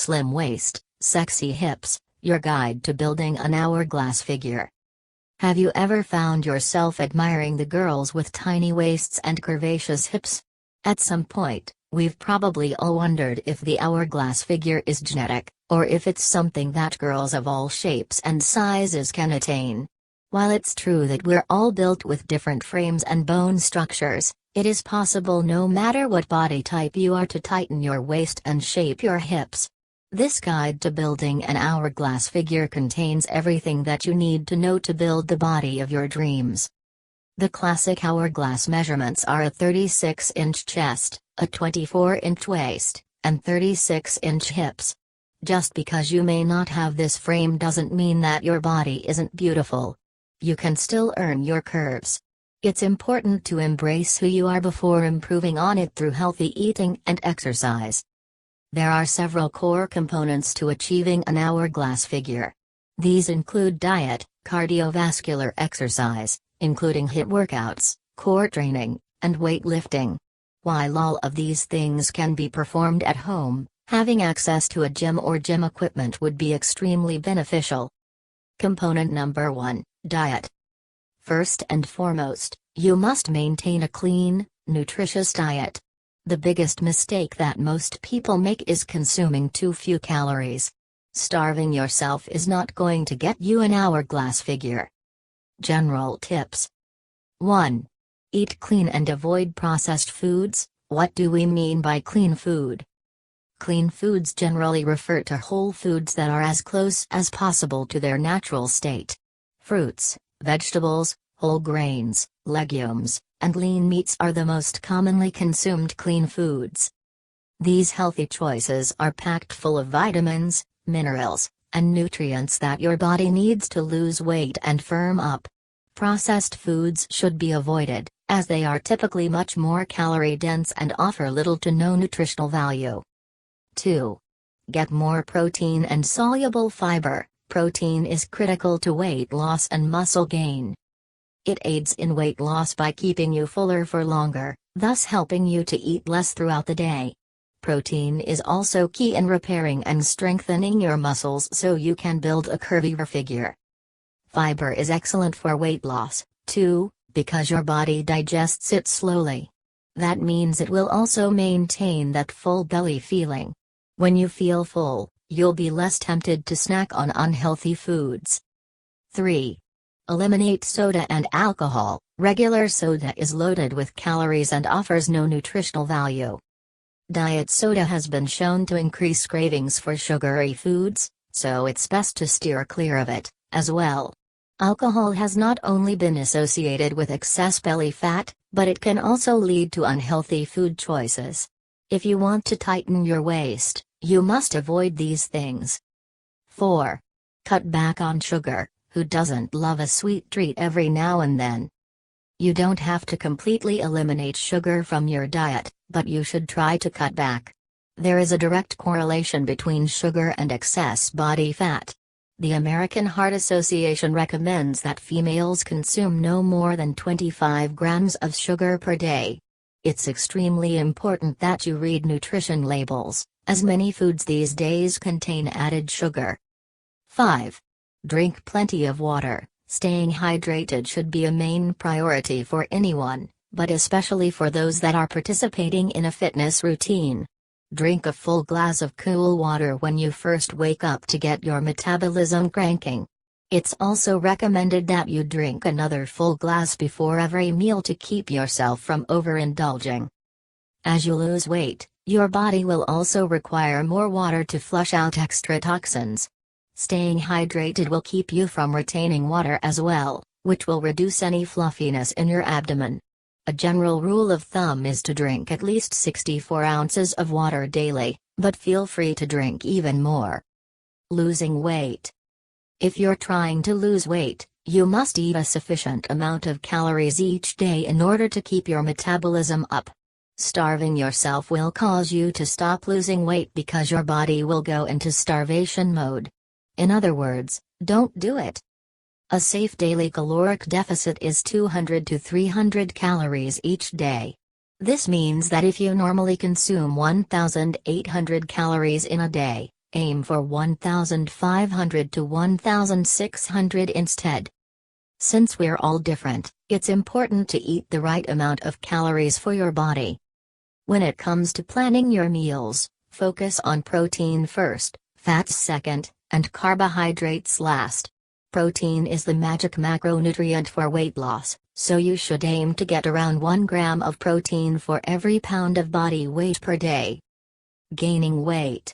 Slim Waist, Sexy Hips, your guide to building an hourglass figure. Have you ever found yourself admiring the girls with tiny waists and curvaceous hips? At some point, we've probably all wondered if the hourglass figure is genetic, or if it's something that girls of all shapes and sizes can attain. While it's true that we're all built with different frames and bone structures, it is possible no matter what body type you are to tighten your waist and shape your hips. This guide to building an hourglass figure contains everything that you need to know to build the body of your dreams. The classic hourglass measurements are a 36-inch chest, a 24-inch waist, and 36-inch hips. Just because you may not have this frame doesn't mean that your body isn't beautiful. You can still earn your curves. It's important to embrace who you are before improving on it through healthy eating and exercise. There are several core components to achieving an hourglass figure. These include diet, cardiovascular exercise, including HIIT workouts, core training, and weightlifting. While all of these things can be performed at home, having access to a gym or gym equipment would be extremely beneficial. Component number 1, diet. First and foremost, you must maintain a clean, nutritious diet. The biggest mistake that most people make is consuming too few calories. Starving yourself is not going to get you an hourglass figure. General tips. 1. Eat clean and avoid processed foods. What do we mean by clean food? Clean foods generally refer to whole foods that are as close as possible to their natural state. Fruits, vegetables, whole grains, legumes, and lean meats are the most commonly consumed clean foods. These healthy choices are packed full of vitamins, minerals, and nutrients that your body needs to lose weight and firm up. Processed foods should be avoided, as they are typically much more calorie-dense and offer little to no nutritional value. 2. Get more protein and soluble fiber. Protein is critical to weight loss and muscle gain. It aids in weight loss by keeping you fuller for longer, thus helping you to eat less throughout the day. Protein is also key in repairing and strengthening your muscles so you can build a curvier figure. Fiber is excellent for weight loss, too, because your body digests it slowly. That means it will also maintain that full belly feeling. When you feel full, you'll be less tempted to snack on unhealthy foods. 3. Eliminate soda and alcohol. Regular soda is loaded with calories and offers no nutritional value. Diet soda has been shown to increase cravings for sugary foods, so it's best to steer clear of it, as well. Alcohol has not only been associated with excess belly fat, but it can also lead to unhealthy food choices. If you want to tighten your waist, you must avoid these things. 4. Cut back on sugar. Who doesn't love a sweet treat every now and then? You don't have to completely eliminate sugar from your diet, but you should try to cut back. There is a direct correlation between sugar and excess body fat. The American Heart Association recommends that females consume no more than 25 grams of sugar per day. It's extremely important that you read nutrition labels, as many foods these days contain added sugar. 5. Drink plenty of water. Staying hydrated should be a main priority for anyone, but especially for those that are participating in a fitness routine. Drink a full glass of cool water when you first wake up to get your metabolism cranking. It's also recommended that you drink another full glass before every meal to keep yourself from overindulging. As you lose weight, your body will also require more water to flush out extra toxins. Staying hydrated will keep you from retaining water as well, which will reduce any fluffiness in your abdomen. A general rule of thumb is to drink at least 64 ounces of water daily, but feel free to drink even more. Losing weight. If you're trying to lose weight, you must eat a sufficient amount of calories each day in order to keep your metabolism up. Starving yourself will cause you to stop losing weight because your body will go into starvation mode. In other words, don't do it. A safe daily caloric deficit is 200 to 300 calories each day. This means that if you normally consume 1,800 calories in a day, Aim for 1,500 to 1,600 instead. Since we're all different, it's important to eat the right amount of calories for your body. When it comes to planning your meals, focus on protein first, fats second, and carbohydrates last. Protein is the magic macronutrient for weight loss, so you should aim to get around 1 gram of protein for every pound of body weight per day. Gaining weight.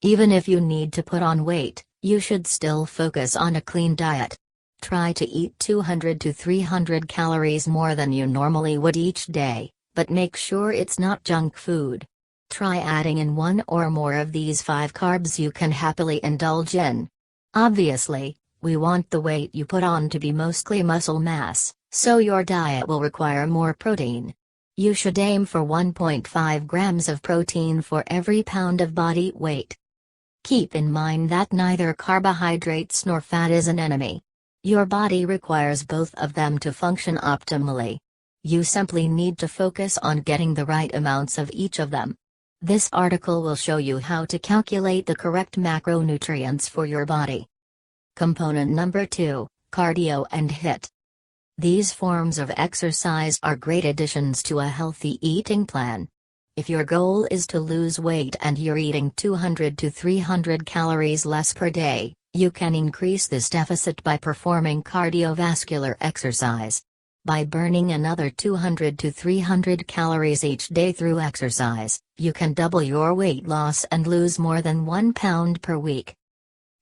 Even if you need to put on weight, you should still focus on a clean diet. Try to eat 200 to 300 calories more than you normally would each day, but make sure it's not junk food. Try adding in 1 or more of these 5 carbs you can happily indulge in. Obviously, we want the weight you put on to be mostly muscle mass, so your diet will require more protein. You should aim for 1.5 grams of protein for every pound of body weight. Keep in mind that neither carbohydrates nor fat is an enemy. Your body requires both of them to function optimally. You simply need to focus on getting the right amounts of each of them. This article will show you how to calculate the correct macronutrients for your body. Component number 2, cardio and HIIT. These forms of exercise are great additions to a healthy eating plan. If your goal is to lose weight and you're eating 200 to 300 calories less per day, you can increase this deficit by performing cardiovascular exercise. By burning another 200 to 300 calories each day through exercise, you can double your weight loss and lose more than 1 pound per week.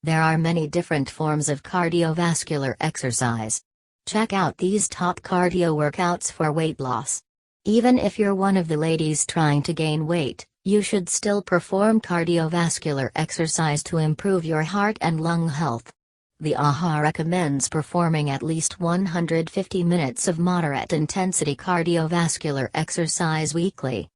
There are many different forms of cardiovascular exercise. Check out these top cardio workouts for weight loss. Even if you're one of the ladies trying to gain weight, you should still perform cardiovascular exercise to improve your heart and lung health. The AHA recommends performing at least 150 minutes of moderate intensity cardiovascular exercise weekly.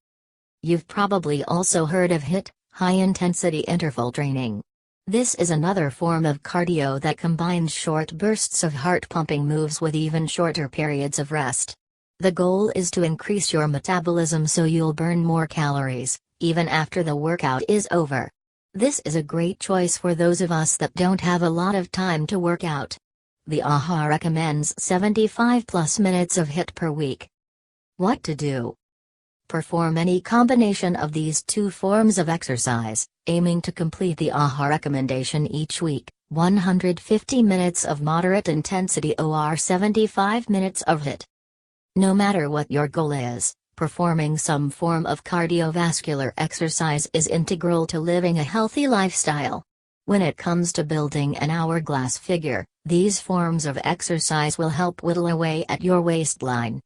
You've probably also heard of HIIT, high intensity interval training. This is another form of cardio that combines short bursts of heart-pumping moves with even shorter periods of rest. The goal is to increase your metabolism so you'll burn more calories, even after the workout is over. This is a great choice for those of us that don't have a lot of time to work out. The AHA recommends 75+ minutes of HIIT per week. What to do? Perform any combination of these 2 forms of exercise, aiming to complete the AHA recommendation each week: 150 minutes of moderate intensity or 75 minutes of HIIT. No matter what your goal is, performing some form of cardiovascular exercise is integral to living a healthy lifestyle. When it comes to building an hourglass figure, these forms of exercise will help whittle away at your waistline.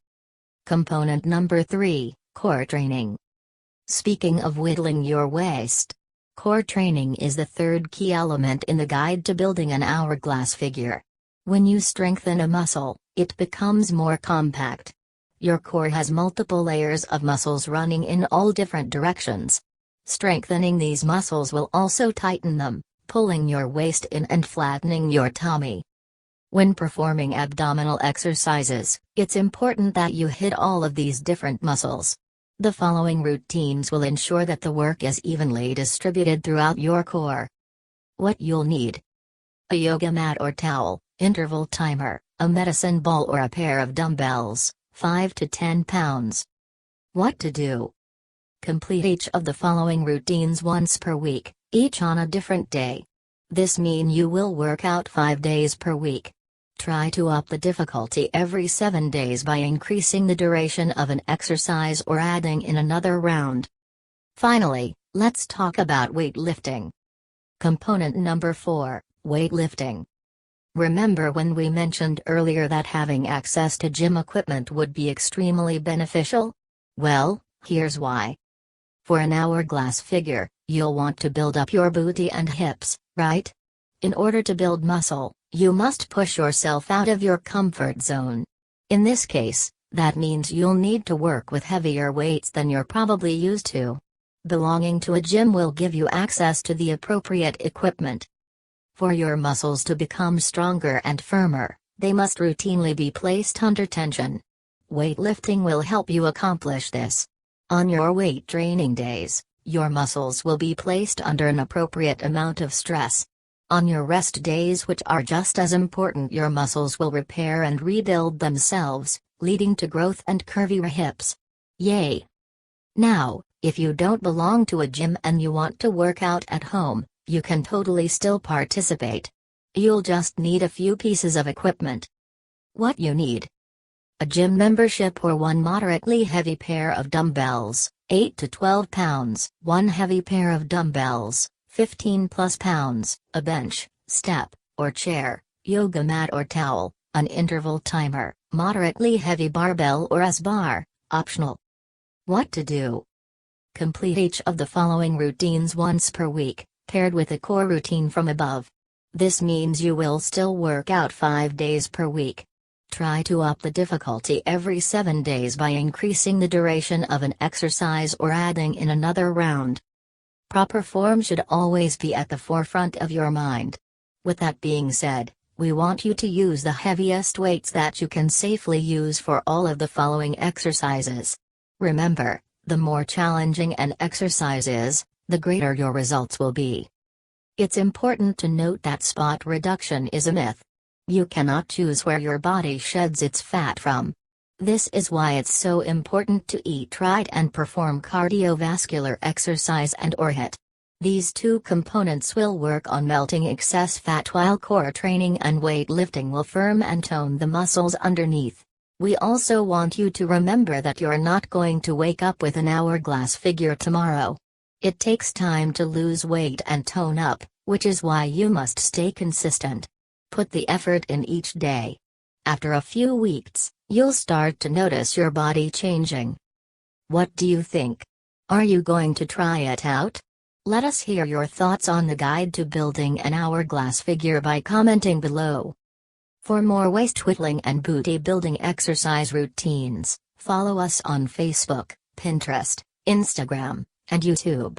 Component number 3, core training. Speaking of whittling your waist, core training is the third key element in the guide to building an hourglass figure. When you strengthen a muscle, it becomes more compact. Your core has multiple layers of muscles running in all different directions. Strengthening these muscles will also tighten them, pulling your waist in and flattening your tummy. When performing abdominal exercises, it's important that you hit all of these different muscles. The following routines will ensure that the work is evenly distributed throughout your core. What you'll need: a yoga mat or towel, interval timer, a medicine ball or a pair of dumbbells, 5 to 10 pounds. What to do? Complete each of the following routines once per week, each on a different day. This means you will work out 5 days per week. Try to up the difficulty every 7 days by increasing the duration of an exercise or adding in another round. Finally, let's talk about weightlifting. Component number 4, weightlifting. Remember when we mentioned earlier that having access to gym equipment would be extremely beneficial? Well, here's why. For an hourglass figure, you'll want to build up your booty and hips, right? In order to build muscle, you must push yourself out of your comfort zone. In this case, that means you'll need to work with heavier weights than you're probably used to. Belonging to a gym will give you access to the appropriate equipment. For your muscles to become stronger and firmer, they must routinely be placed under tension. Weightlifting will help you accomplish this. On your weight training days, your muscles will be placed under an appropriate amount of stress. On your rest days, which are just as important, your muscles will repair and rebuild themselves, leading to growth and curvier hips. Yay! Now, if you don't belong to a gym and you want to work out at home, you can totally still participate. You'll just need a few pieces of equipment. What you need: a gym membership or one moderately heavy pair of dumbbells, 8 to 12 pounds, one heavy pair of dumbbells, 15 plus pounds, a bench, step, or chair, yoga mat or towel, an interval timer, moderately heavy barbell or S-bar, optional. What to do: complete each of the following routines once per week, paired with a core routine from above. This means you will still work out 5 days per week. Try to up the difficulty every 7 days by increasing the duration of an exercise or adding in another round. Proper form should always be at the forefront of your mind. With that being said, we want you to use the heaviest weights that you can safely use for all of the following exercises. Remember, the more challenging an exercise is, the greater your results will be. It's important to note that spot reduction is a myth. You cannot choose where your body sheds its fat from. This is why it's so important to eat right and perform cardiovascular exercise and/or HIIT. These two components will work on melting excess fat, while core training and weightlifting will firm and tone the muscles underneath. We also want you to remember that you're not going to wake up with an hourglass figure tomorrow. It takes time to lose weight and tone up, which is why you must stay consistent. Put the effort in each day. After a few weeks, you'll start to notice your body changing. What do you think? Are you going to try it out? Let us hear your thoughts on the guide to building an hourglass figure by commenting below. For more waist whittling and booty building exercise routines, follow us on Facebook, Pinterest, Instagram, and YouTube.